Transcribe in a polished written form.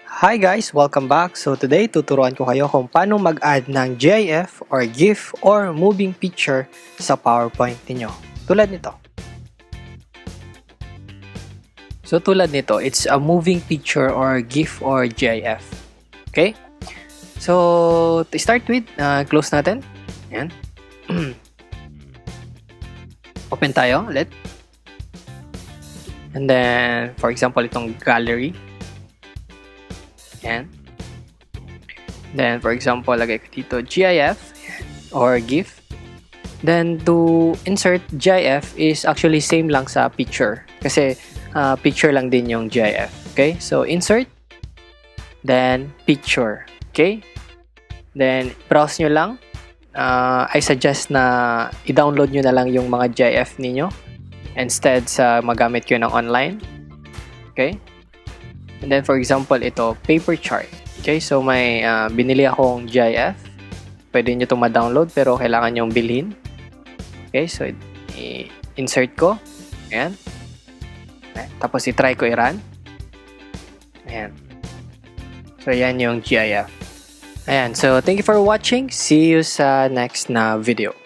Hi guys! Welcome back! So today, tuturuan ko kayo kung paano mag-add ng GIF or GIF or moving picture sa PowerPoint niyo. Tulad nito. So tulad nito, it's a moving picture or GIF or GIF. Okay? So to start with, close natin. Ayan. Open tayo ulit. And then, for example, itong gallery. Ayan. Then, for example, lagay ko dito GIF or GIF. Then, to insert GIF is actually same lang sa picture. Kasi, picture lang din yung GIF. Okay? So, insert. Then, picture. Okay? Then, browse nyo lang. I suggest na i-download nyo na lang yung mga GIF ninyo instead sa magamit ko ng online. Okay? And then, for example, ito, paper chart. Okay, so may binili akong GIF. Pwede nyo itong ma-download pero kailangan nyong bilhin. Okay, so i-insert ko. Ayan. Tapos i-try ko i-run. Ayan. So, yan yung GIF. Ayan, so thank you for watching. See you sa next na video.